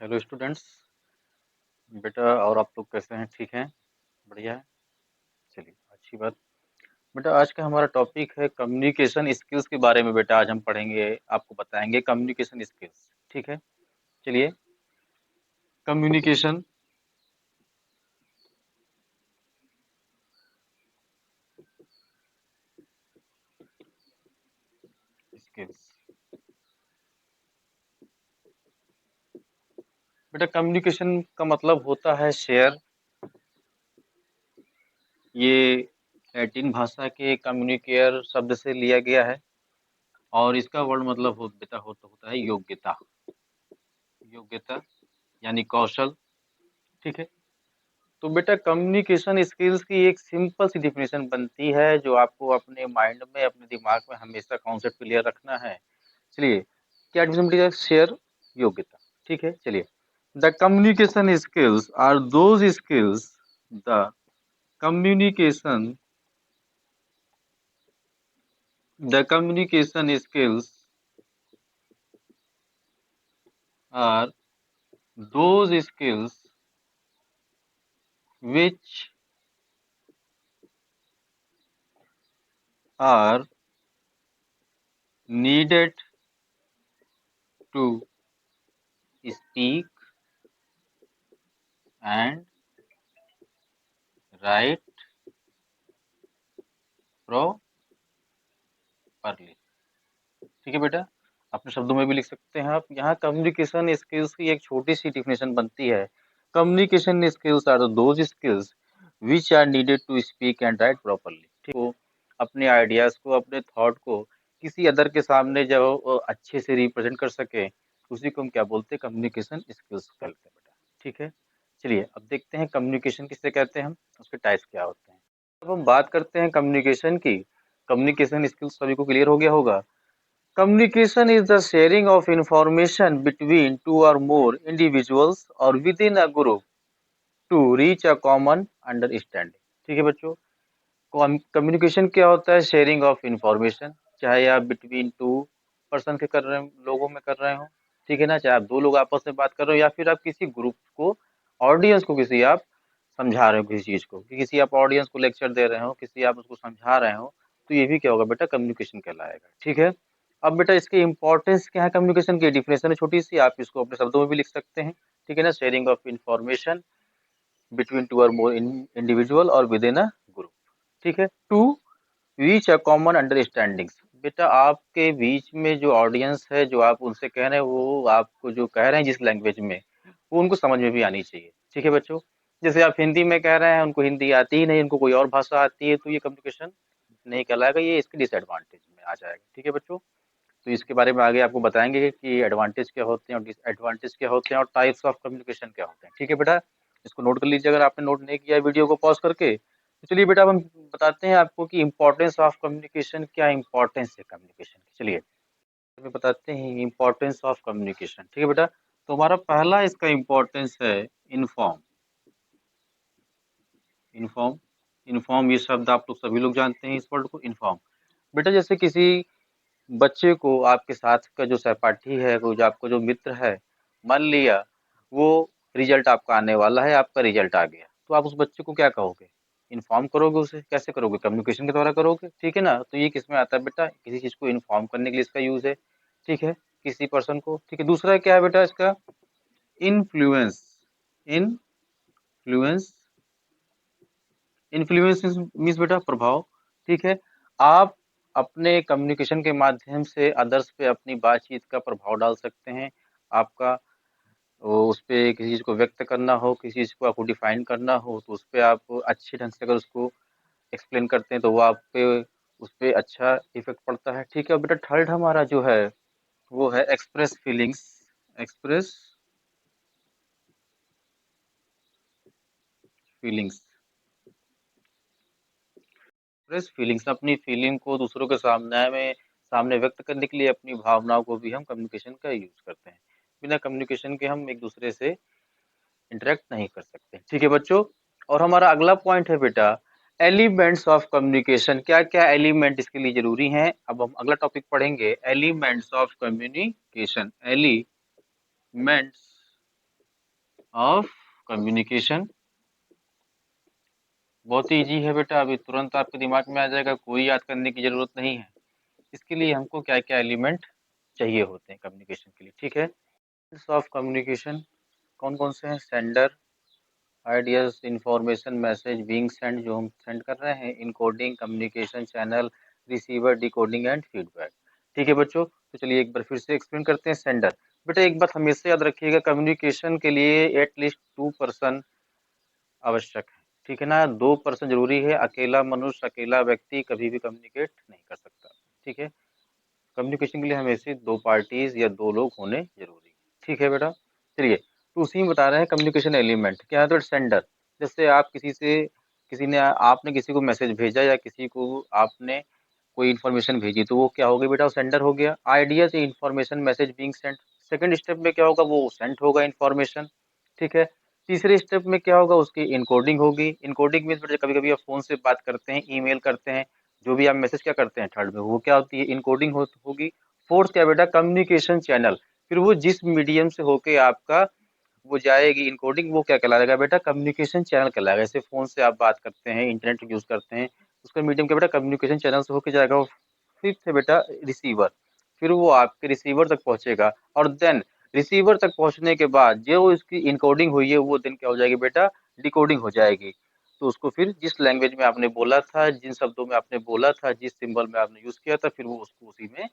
Hello students. बेटा और आप लोग कैसे हैं? ठीक हैं? बढ़िया है। चलिए अच्छी बात। बेटा आज का हमारा टॉपिक है कम्युनिकेशन स्किल्स के बारे में। बेटा आज हम पढ़ेंगे, आपको बताएंगे कम्युनिकेशन स्किल्स। ठीक है, चलिए। Communication skills. बेटा कम्युनिकेशन का मतलब होता है शेयर। ये लैटिन भाषा के कम्युनिकेयर शब्द से लिया गया है और इसका वर्ड मतलब होता है योग्यता। योग्यता यानी कौशल। ठीक है। तो बेटा कम्युनिकेशन स्किल्स की एक सिंपल सी डिफिनेशन बनती है जो आपको अपने माइंड में, अपने दिमाग में हमेशा कॉन्सेप्ट क्लियर रखना है। चलिए, क्या डिफिनेशन बनती है? शेयर, योग्यता। ठीक है, चलिए। The communication skills are those skills the communication communication skills are those skills which are needed to speak and write properly। ठीक है बेटा, अपने शब्दों में भी लिख सकते हैं आप। यहाँ कम्युनिकेशन स्किल्स की एक छोटी सी डिफिनेशन बनती है। Communication skills are those skills which are needed to speak and write properly. ठीक हो, अपने आइडियाज को, अपने थॉट को किसी अदर के सामने जब वो अच्छे से रिप्रेजेंट कर सके, उसी को हम क्या बोलते हैं? कम्युनिकेशन स्किल्स कहते हैं बेटा। ठीक है, चलिए अब देखते हैं कम्युनिकेशन किसे कहते हैं, हम उसके टाइप्स क्या होते हैं। अब हम बात करते हैं कम्युनिकेशन की। कम्युनिकेशन स्किल्स सभी को क्लियर हो गया होगा। Communication is the sharing of information between two or more individuals or within a group to reach a common understanding। ठीक है बच्चों, कम्युनिकेशन क्या होता है? Sharing of information. चाहे आप बिटवीन टू पर्सन के कर रहे हो, लोगों में कर रहे हो, ठीक है ना, चाहे आप दो लोग आपस में बात कर रहे हो या फिर आप किसी ग्रुप को, ऑडियंस को किसी आप समझा रहे हो किसी चीज को, कि किसी आप ऑडियंस को लेक्चर दे रहे हो, किसी आप उसको समझा रहे हो, तो ये भी क्या होगा बेटा? कम्युनिकेशन कहलाएगा। ठीक है। अब बेटा इसकी इंपॉर्टेंस क्या है? कम्युनिकेशन की डिफिनेशन है छोटी सी, आप इसको अपने शब्दों में भी लिख सकते हैं। ठीक है ना, sharing of information between two और मोर इंडिविजुअल और विद इन अ ग्रुप। ठीक है। To reach a common understandings. बेटा आपके बीच में जो ऑडियंस है, जो आप उनसे कह रहे हैं, वो आपको जो कह रहे हैं जिस लैंग्वेज में, वो उनको समझ में भी आनी चाहिए। ठीक है बच्चों, जैसे आप हिंदी में कह रहे हैं, उनको हिंदी आती ही नहीं, उनको कोई और भाषा आती है, तो ये कम्युनिकेशन नहीं कहलाएगा, ये इसके डिसएडवांटेज में आ जाएगा। ठीक है बच्चों, तो इसके बारे में आगे आपको बताएंगे कि एडवांटेज क्या होते हैं और डिसएडवांटेज क्या होते हैं और टाइप्स ऑफ कम्युनिकेशन क्या होते हैं। ठीक है बेटा, इसको नोट कर लीजिए अगर आपने नोट नहीं किया वीडियो को पॉज करके। तो चलिए बेटा, अब हम बताते हैं आपको कि इम्पोर्टेंस ऑफ कम्युनिकेशन, क्या इम्पोर्टेंस है कम्युनिकेशन की। चलिए हमें बताते हैं इम्पोर्टेंस ऑफ कम्युनिकेशन। ठीक है बेटा, तो हमारा पहला इसका इम्पोर्टेंस है इन्फॉर्म। इन्फॉर्म, इन्फॉर्म ये शब्द आप लोग सभी लोग जानते हैं, इस वर्ड को इन्फॉर्म। बेटा जैसे किसी बच्चे को, आपके साथ का जो सहपाठी है, वो जो आपको जो मित्र है, मान लिया वो रिजल्ट आपका आने वाला है, आपका रिजल्ट आ गया, तो आप उस बच्चे को क्या कहोगे? इन्फॉर्म करोगे उसे। कैसे करोगे? कम्युनिकेशन के द्वारा करोगे। ठीक है ना, तो ये किस में आता है बेटा? किसी चीज को इन्फॉर्म करने के लिए इसका यूज है। ठीक है, किसी पर्सन को। ठीक है, दूसरा क्या है बेटा इसका? इन्फ्लुएंस। इन्फ्लुएंस, इन्फ्लुएंस मीन्स बेटा प्रभाव। ठीक है, आप अपने कम्युनिकेशन के माध्यम से अदर्स पे अपनी बातचीत का प्रभाव डाल सकते हैं। आपका उस पे किसी चीज को व्यक्त करना हो, किसी चीज को आपको डिफाइन करना हो, तो उस पे आप अच्छे ढंग से अगर उसको एक्सप्लेन करते हैं तो वो आप पे, उस पे अच्छा इफेक्ट पड़ता है। ठीक है, बेटा थर्ड हमारा जो है वो है express feelings. Express feelings. Express feelings, अपनी फीलिंग को दूसरों के सामने व्यक्त करने के लिए अपनी भावनाओं को भी हम कम्युनिकेशन का यूज करते हैं। बिना कम्युनिकेशन के हम एक दूसरे से इंटरेक्ट नहीं कर सकते। ठीक है बच्चों, और हमारा अगला पॉइंट है बेटा एलिमेंट्स ऑफ कम्युनिकेशन। क्या क्या एलिमेंट इसके लिए जरूरी हैं? अब हम अगला टॉपिक पढ़ेंगे, elements of communication. Elements of communication. बहुत ही ईजी है बेटा, अभी तुरंत आपके दिमाग में आ जाएगा, कोई याद करने की जरूरत नहीं है। इसके लिए हमको क्या क्या एलिमेंट चाहिए होते हैं कम्युनिकेशन के लिए, ठीक है। ऑफ कम्युनिकेशन कौन कौन से हैं? Sender, ideas, information, message being send जो हम सेंड कर रहे हैं, encoding, communication channel, receiver, decoding and feedback. ठीक है बच्चों, तो चलिए एक बार फिर से एक्सप्लेन करते हैं। सेंडर, बेटा एक बात हमेशा याद रखिएगा, कम्युनिकेशन के लिए एटलीस्ट 2 पर्सन आवश्यक है, ठीक है ना। 2 पर्सन जरूरी है, अकेला मनुष्य, अकेला व्यक्ति कभी भी कम्युनिकेट नहीं कर सकता, ठीक है। कम्युनिकेशन के लिए हमेशा 2 पार्टीज या 2 लोग होने जरूरी है, ठीक है बेटा। चलिए, तो उसी में बता रहे हैं कम्युनिकेशन एलिमेंट क्या है। तो सेंडर, जैसे आप किसी ने आपने किसी को मैसेज भेजा या किसी को आपने कोई इन्फॉर्मेशन भेजी, तो वो क्या हो गया बेटा? वो सेंडर हो गया। आइडिया से information message being Saint, second step में क्या होगा? वो सेंट होगा इन्फॉर्मेशन, ठीक है। तीसरे स्टेप में क्या होगा? उसकी इनकोडिंग होगी। इनकोडिंग में कभी कभी आप फोन से बात करते हैं, ईमेल करते हैं, जो भी आप मैसेज क्या करते हैं थर्ड में, वो क्या होती है? इनकोडिंग होगी। फोर्थ क्या बेटा? कम्युनिकेशन चैनल, फिर वो जिस मीडियम से होके आपका वो जाएगी इनकोडिंग, वो क्या कहलाएगा बेटा? कम्युनिकेशन चैनल कहलाएगा। जैसे फोन से आप बात करते हैं, इंटरनेट यूज करते हैं, उसका मीडियम क्या बेटा? कम्युनिकेशन चैनल से होके जाएगा। फिफ्थ है बेटा रिसीवर, फिर वो आपके रिसीवर तक पहुंचेगा, और देन रिसीवर तक पहुंचने के बाद जो उसकी इनकोडिंग हुई है वो देन क्या हो जाएगी बेटा? डिकोडिंग हो जाएगी। तो उसको फिर जिस लैंग्वेज में आपने बोला था, जिन शब्दों में आपने बोला था, जिस सिंबल में आपने यूज किया था, फिर वो उसको उसी में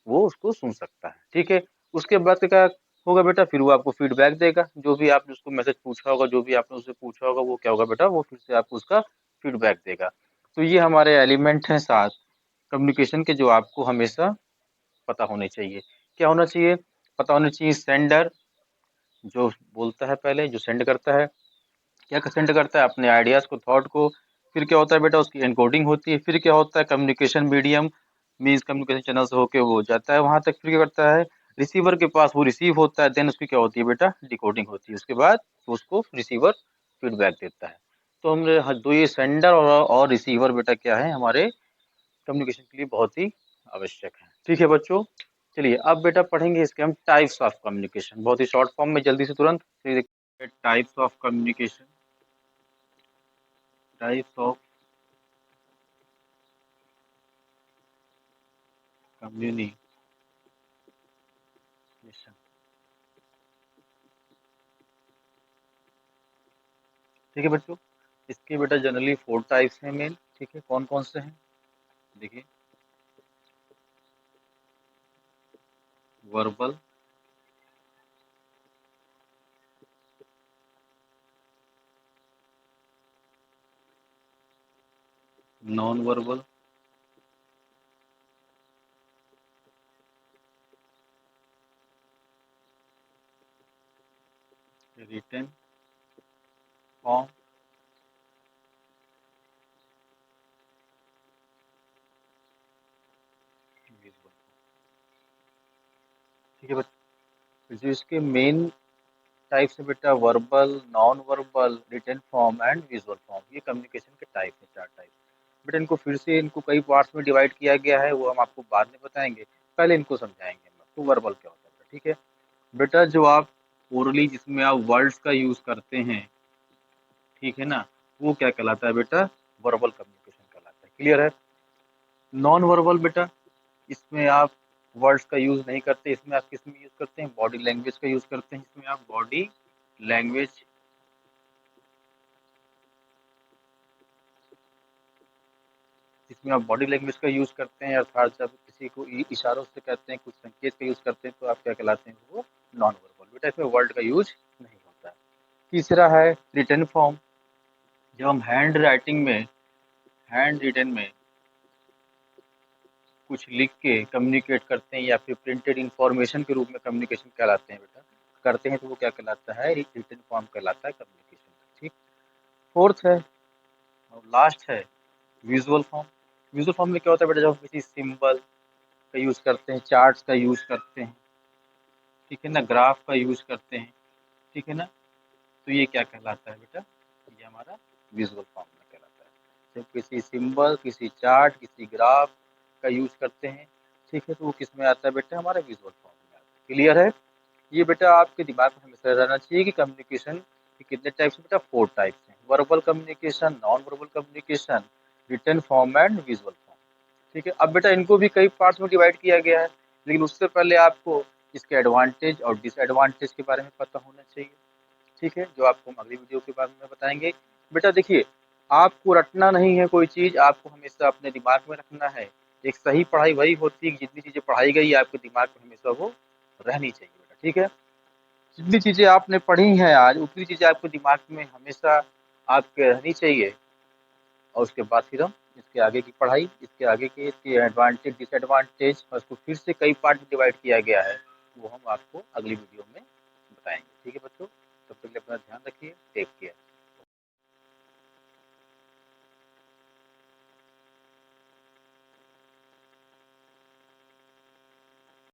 वो उसको सुन सकता है, ठीक है। उसके बाद क्या होगा बेटा? फिर वो आपको फीडबैक देगा, जो भी आपने उसको मैसेज पूछा होगा, जो भी आपने उससे पूछा होगा, वो क्या होगा बेटा? वो फिर से आपको उसका फीडबैक देगा। तो ये हमारे एलिमेंट हैं 7 कम्युनिकेशन के, जो आपको हमेशा पता होने चाहिए। क्या होना चाहिए? पता होना चाहिए सेंडर, जो बोलता है पहले, जो सेंड करता है, क्या सेंड करता है? अपने आइडियाज को, थॉट को। फिर क्या होता है बेटा? उसकी एनकोडिंग होती है। फिर क्या होता है? Communication medium means communication channel से होके वो जाता है वहां तक। फिर क्या करता है? रिसीवर के पास वो रिसीव होता है, देन उसकी क्या होती है बेटा? डिकोडिंग होती है। उसके बाद उसको रिसीवर फीडबैक देता है। तो हमने दो ये सेंडर और रिसीवर बेटा क्या है हमारे कम्युनिकेशन के लिए बहुत ही आवश्यक है, ठीक है बच्चों। चलिए अब बेटा पढ़ेंगे इसके हम टाइप्स ऑफ कम्युनिकेशन, बहुत ही शॉर्ट फॉर्म में, जल्दी से तुरंत। Types of communication, types of communication, ठीक है बच्चों। इसके बेटा जनरली 4 टाइप्स हैं मेन, ठीक है। कौन कौन से हैं देखिए? Verbal, non verbal, written form, visual, ठीक है बच्चों। जो इसके मेन टाइप्स है बेटा, verbal, non verbal, written form and visual form, ये कम्युनिकेशन के टाइप है, 4 टाइप। बेटा इनको फिर से इनको कई पार्ट्स में डिवाइड किया गया है, वो हम आपको बाद में बताएंगे, पहले इनको समझाएंगे हम आपको। वर्बल क्या होता है बेटा, ठीक है। बेटा जो आप ओरली जिसमें आप वर्ड्स का यूज करते हैं, ठीक है ना, वो क्या कहलाता है बेटा? वर्बल कम्युनिकेशन कहलाता है, क्लियर है। नॉन वर्बल बेटा, इसमें आप वर्ड्स का यूज नहीं करते, इसमें आप किस में यूज करते हैं? बॉडी लैंग्वेज का यूज करते हैं। इसमें आप बॉडी लैंग्वेज, इसमें आप बॉडी लैंग्वेज का यूज करते हैं, अर्थात जब किसी को इशारों से कहते हैं, कुछ संकेत का यूज करते हैं, तो आप क्या कहलाते हैं? वो नॉन वर्बल बेटा, इसमें वर्ड का यूज नहीं होता है। तीसरा है रिटन फॉर्म, जब हम हैंड रिटन में कुछ लिख के कम्युनिकेट करते हैं, या फिर प्रिंटेड इंफॉर्मेशन के रूप में कम्युनिकेशन कहलाते हैं बेटा, करते हैं, तो वो क्या कहलाता है? रिटन फॉर्म कहलाता है कम्युनिकेशन, ठीक। फोर्थ है और लास्ट है विजुअल फॉर्म। विजुअल फॉर्म में क्या होता है बेटा? जब हम किसी सिंबल का यूज करते हैं, चार्ट्स का यूज करते हैं, ठीक है ना, ग्राफ का यूज करते हैं, ठीक है ना, तो ये क्या कहलाता है बेटा? ये हमारा विजुअल फॉर्म में कहलाता है। जब किसी सिंबल, किसी चार्ट, किसी ग्राफ का यूज करते हैं, ठीक है, तो वो किस में आता है बेटा? हमारा विजुअल फॉर्म में आता है, क्लियर है। ये बेटा आपके दिमाग में हमेशा रहना चाहिए कि कम्युनिकेशन के कितने टाइप्स हैं बेटा, 4 टाइप्स हैं। Verbal communication, non verbal communication, written form and visual form. ठीक है, अब बेटा इनको भी कई पार्ट्स में डिवाइड किया गया है, लेकिन उससे पहले आपको इसके एडवांटेज और डिसएडवांटेज के बारे में पता होना चाहिए। ठीक है, जो आपको हम अगली वीडियो के बारे में बताएंगे। बेटा देखिए, आपको रटना नहीं है कोई चीज़, आपको हमेशा अपने दिमाग में रखना है। एक सही पढ़ाई वही होती है कि जितनी चीज़ें पढ़ाई गई है आपके दिमाग में हमेशा वो रहनी चाहिए बेटा। ठीक है, जितनी चीज़ें आपने पढ़ी हैं आज उतनी चीज़ें आपके दिमाग में हमेशा आपके रहनी चाहिए। और उसके बाद फिर हम इसके आगे की पढ़ाई, इसके आगे के इसके एडवांटेज डिसएडवांटेज और उसको फिर से कई पार्ट में डिवाइड किया गया है, वो हम आपको अगली वीडियो में बताएंगे। ठीक है बच्चों, तब तक के लिए अपना ध्यान रखिए। Take care.